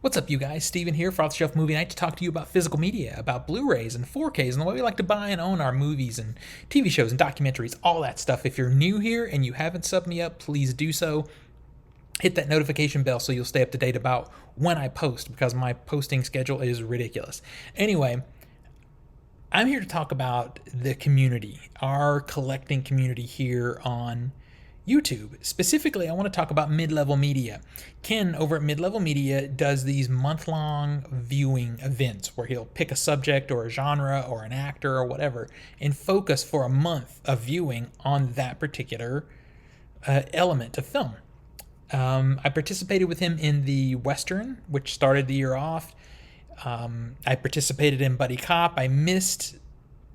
What's up, you guys? Steven here for Off the Shelf Movie Night to talk to you about physical media, about Blu-rays and 4Ks, and the way we like to buy and own our movies and TV shows and documentaries, all that stuff. If you're new here and you haven't subbed me up, please do so. Hit that notification bell so you'll stay up to date about when I post, because my posting schedule is ridiculous. Anyway, I'm here to talk about the community, our collecting community here on YouTube. Specifically, I want to talk about Mid-Level Media. Ken over at Mid-Level Media does these month-long viewing events where he'll pick a subject or a genre or an actor or whatever and focus for a month of viewing on that particular element of film. I participated with him in the Western, which started the year off. I participated in Buddy Cop. I missed,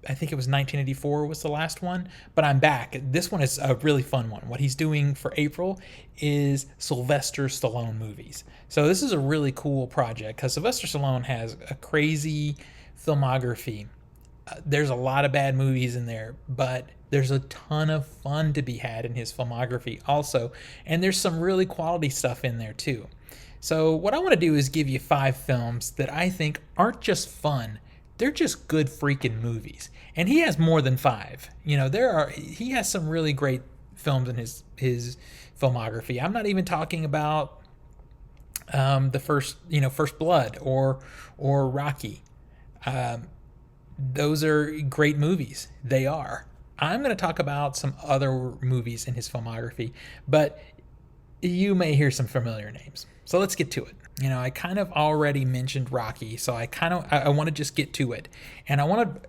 I think it was 1984 was the last one, but I'm back. This one is a really fun one. What he's doing for April is Sylvester Stallone movies. So this is a really cool project because Sylvester Stallone has a crazy filmography. There's a lot of bad movies in there, but there's a ton of fun to be had in his filmography also, and there's some really quality stuff in there too. So what I want to do is give you 5 films that I think aren't just fun, they're just good freaking movies. And he has more than 5. You know, he has some really great films in his filmography. I'm not even talking about the First Blood or Rocky. Those are great movies. They are. I'm going to talk about some other movies in his filmography, but you may hear some familiar names. So let's get to it. You know, I kind of already mentioned Rocky, so I want to just get to it. And I want to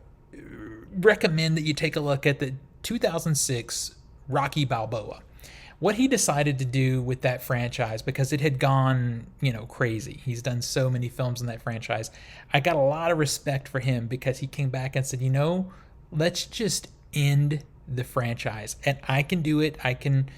recommend that you take a look at the 2006 Rocky Balboa. What he decided to do with that franchise, because it had gone, crazy. He's done so many films in that franchise. I got a lot of respect for him because he came back and said, let's just end the franchise. And I can do it. I can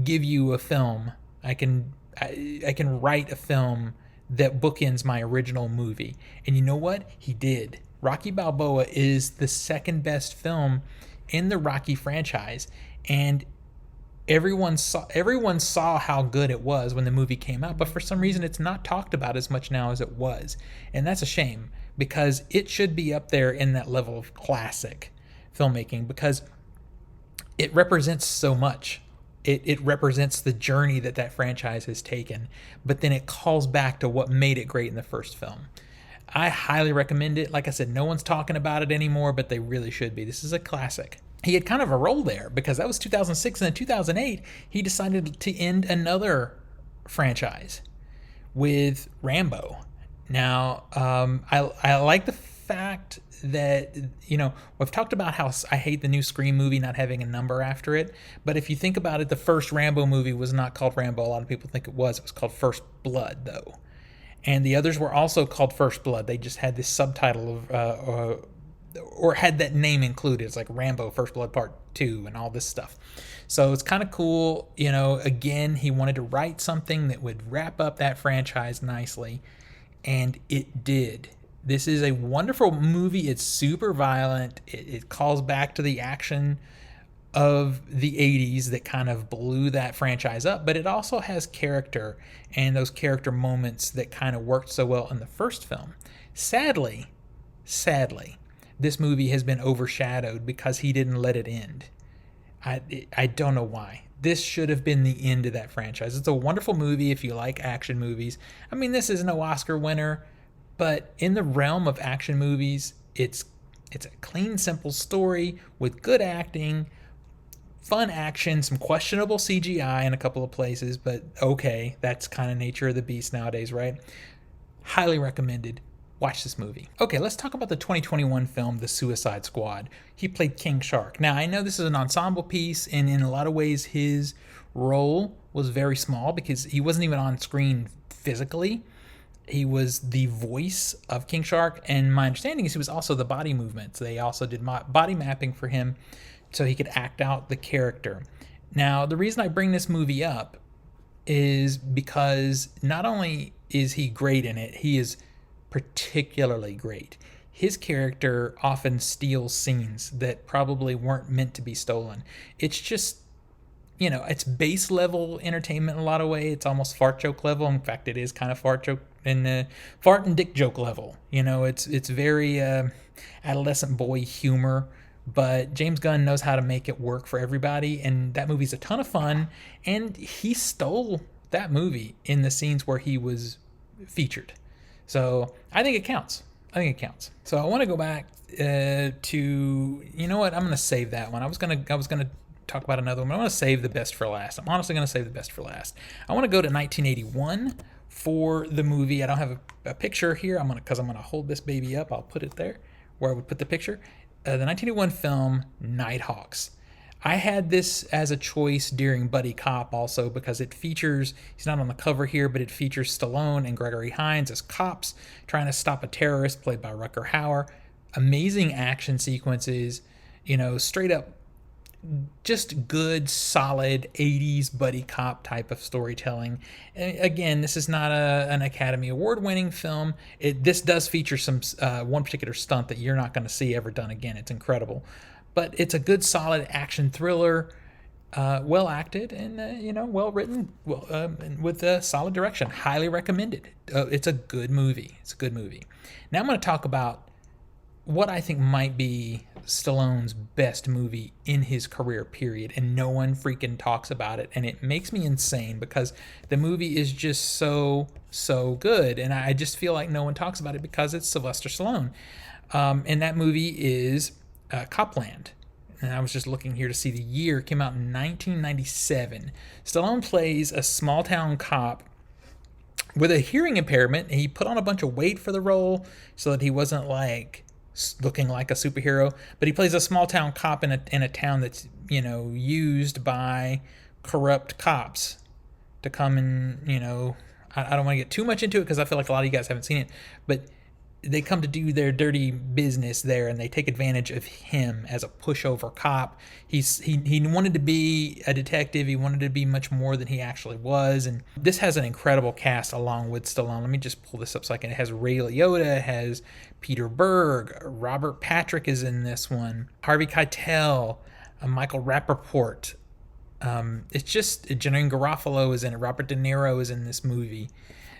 give you a film. I can write a film that bookends my original movie. And you know what? He did. Rocky Balboa is the second best film in the Rocky franchise, and everyone saw how good it was when the movie came out, but for some reason it's not talked about as much now as it was. And that's a shame, because it should be up there in that level of classic filmmaking, because it represents so much. It represents the journey that franchise has taken, but then it calls back to what made it great in the first film. I highly recommend it. Like I said, no one's talking about it anymore, but they really should be. This is a classic. He had kind of a role there because that was 2006, and in 2008, he decided to end another franchise with Rambo. Now, I like the fact that, we've talked about how I hate the new Scream movie not having a number after it, but if you think about it, the first Rambo movie was not called Rambo. A lot of people think it was called First Blood, though. And the others were also called First Blood. They just had this subtitle of, or had that name included. It's like Rambo First Blood Part 2 and all this stuff. So it's kind of cool. Again, he wanted to write something that would wrap up that franchise nicely, and it did. This is a wonderful movie. It's super violent. It calls back to the action of the 80s that kind of blew that franchise up, but it also has character and those character moments that kind of worked so well in the first film. Sadly, this movie has been overshadowed because he didn't let it end. I don't know why. This should have been the end of that franchise. It's a wonderful movie if you like action movies. I mean, this is no Oscar winner, but in the realm of action movies, it's a clean, simple story with good acting, fun action, some questionable CGI in a couple of places, but okay, that's kind of nature of the beast nowadays, right? Highly recommended. Watch this movie. Okay, let's talk about the 2021 film, The Suicide Squad. He played King Shark. Now, I know this is an ensemble piece, and in a lot of ways, his role was very small because he wasn't even on screen physically. He was the voice of King Shark, and my understanding is he was also the body movements. They also did body mapping for him so he could act out the character. Now, the reason I bring this movie up is because not only is he great in it, he is particularly great. His character often steals scenes that probably weren't meant to be stolen. It's just, it's base level entertainment in a lot of ways. It's almost fart joke level. In fact, it is kind of fart joke in the fart and dick joke level. It's very adolescent boy humor, but James Gunn knows how to make it work for everybody, and that movie's a ton of fun. And he stole that movie in the scenes where he was featured, so I think it counts. So I want to go back to, you know what? I'm going to save that one. I was gonna talk about another one, but I want to save the best for last. I'm honestly going to save the best for last. I want to go to 1981 for the movie. I don't have a picture here. I'm gonna hold this baby up. I'll put it there where I would put the picture. The 1981 film Nighthawks. I had this as a choice during Buddy Cop also because it features, he's not on the cover here, but it features Stallone and Gregory Hines as cops trying to stop a terrorist played by Rutger Hauer. Amazing action sequences, straight up just good, solid 80s Buddy Cop type of storytelling. And again, this is not an Academy Award winning film. This does feature some one particular stunt that you're not going to see ever done again. It's incredible. But it's a good, solid action thriller, well acted and well written, with a solid direction. Highly recommended. It's a good movie. Now I'm going to talk about what I think might be Stallone's best movie in his career, period, and no one freaking talks about it, and it makes me insane because the movie is just so good, and I just feel like no one talks about it because it's Sylvester Stallone, and that movie is Copland. And I was just looking here to see the year. It came out in 1997. Stallone plays a small town cop with a hearing impairment. He put on a bunch of weight for the role so that he wasn't looking like a superhero, but he plays a small town cop in a town that's used by corrupt cops to come and I don't want to get too much into it because I feel like a lot of you guys haven't seen it, but they come to do their dirty business there, and they take advantage of him as a pushover cop. He wanted to be a detective. He wanted to be much more than he actually was. And this has an incredible cast along with Stallone. Let me just pull this up so I can. It has Ray Liotta, it has Peter Berg, Robert Patrick is in this one, Harvey Keitel, Michael Rappaport. It's just Janeane Garofalo is in it. Robert De Niro is in this movie.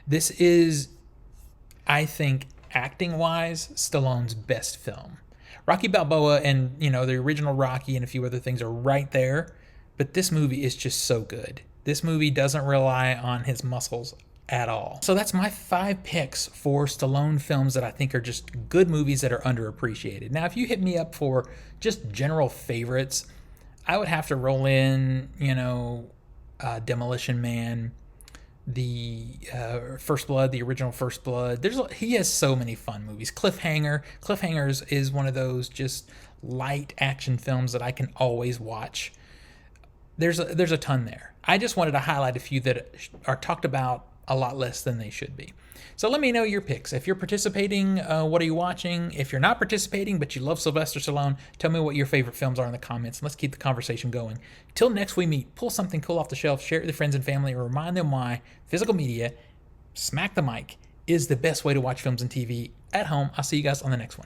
This is, I think, acting-wise, Stallone's best film. Rocky Balboa and, the original Rocky and a few other things are right there, but this movie is just so good. This movie doesn't rely on his muscles at all. So that's my 5 picks for Stallone films that I think are just good movies that are underappreciated. Now, if you hit me up for just general favorites, I would have to roll in, Demolition Man, the First Blood, the original First Blood. He has so many fun movies. Cliffhangers is one of those just light action films that I can always watch. There's a ton there. I just wanted to highlight a few that are talked about a lot less than they should be. So let me know your picks. If you're participating, what are you watching? If you're not participating but you love Sylvester Stallone, tell me what your favorite films are in the comments. Let's keep the conversation going. Till next we meet, pull something cool off the shelf, share it with your friends and family, and remind them why physical media, smack the mic, is the best way to watch films and TV at home. I'll see you guys on the next one.